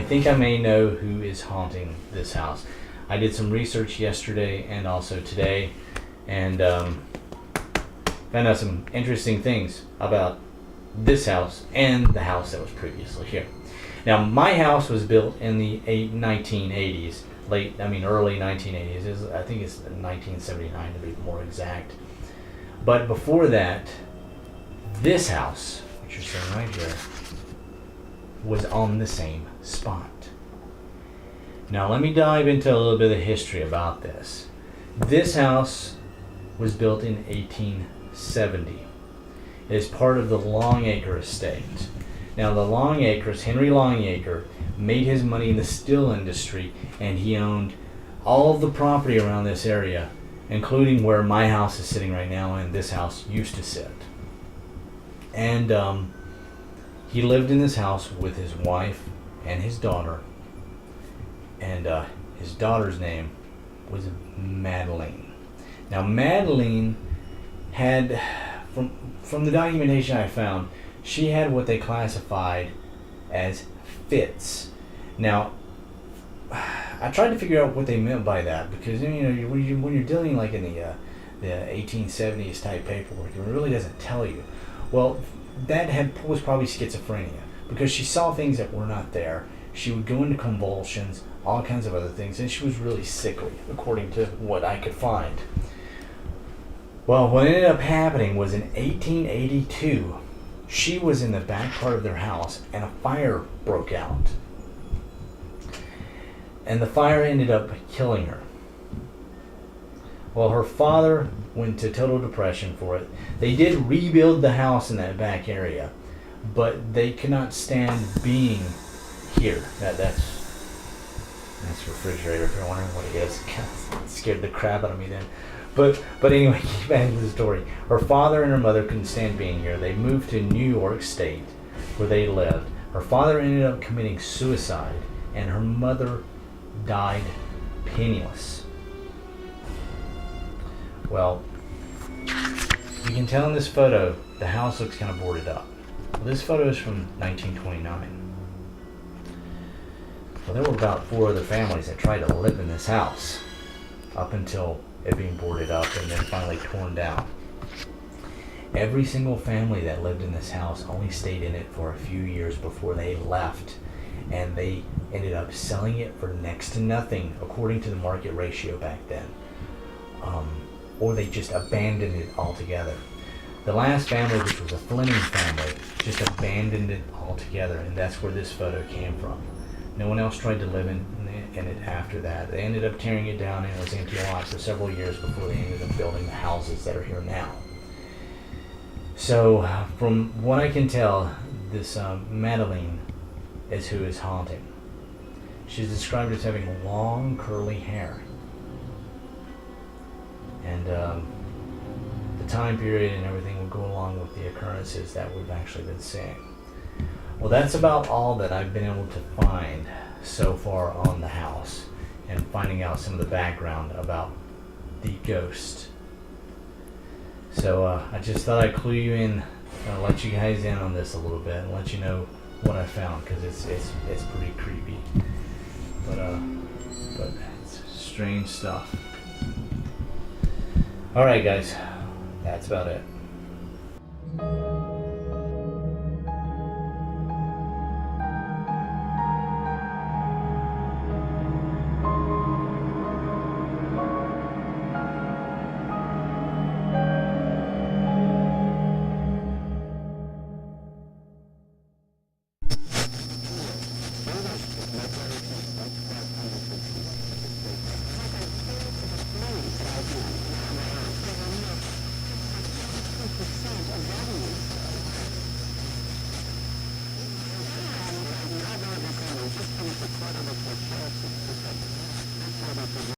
I think I may know who is haunting this house. I did some research yesterday and also today, and found out some interesting things about this house and the house that was previously here. Now, my house was built in the 1980s, early 1980s. I think it's 1979 to be more exact. But before that, this house, which you're seeing right here, was on the same spot. Now, let me dive into a little bit of history about this. This house was built in 1870. It is part of the Longacre estate. Now, the Longacres, Henry Longacre, made his money in the steel industry, and he owned all of the property around this area, including where my house is sitting right now and this house used to sit. And he lived in this house with his wife and his daughter, and his daughter's name was Madeline. Now, Madeline had, from the documentation I found, she had what they classified as fits. Now, I tried to figure out what they meant by that, because when you're dealing like in the 1870s type paperwork, it really doesn't tell you. Well, that was probably schizophrenia, because she saw things that were not there. She would go into convulsions, all kinds of other things, and she was really sickly, according to what I could find. Well, what ended up happening was in 1882, she was in the back part of their house, and a fire broke out. And the fire ended up killing her. Well, her father went to total depression for it. They did rebuild the house in that back area, but they could not stand being here. That's refrigerator, if you're wondering what it is. It scared the crap out of me then. But anyway, keep back to the story. Her father and her mother couldn't stand being here. They moved to New York State, where they lived. Her father ended up committing suicide, and her mother died penniless. Well, you can tell in this photo, the house looks kind of boarded up. Well, this photo is from 1929. Well, there were about 4 other families that tried to live in this house up until it being boarded up and then finally torn down. Every single family that lived in this house only stayed in it for a few years before they left, and they ended up selling it for next to nothing according to the market ratio back then. Or they just abandoned it altogether. The last family, which was a Fleming family, just abandoned it altogether, and that's where this photo came from. No one else tried to live in it after that. They ended up tearing it down, and it was empty lot for several years before they ended up building the houses that are here now. So, from what I can tell, this Madeline is who is haunting. She's described as having long, curly hair. And the time period and everything will go along with the occurrences that we've actually been seeing. Well, that's about all that I've been able to find so far on the house, and finding out some of the background about the ghost. So I just thought I'd clue you in, let you guys in on this a little bit, and let you know what I found, because it's pretty creepy. But it's strange stuff. All right, guys, that's about it.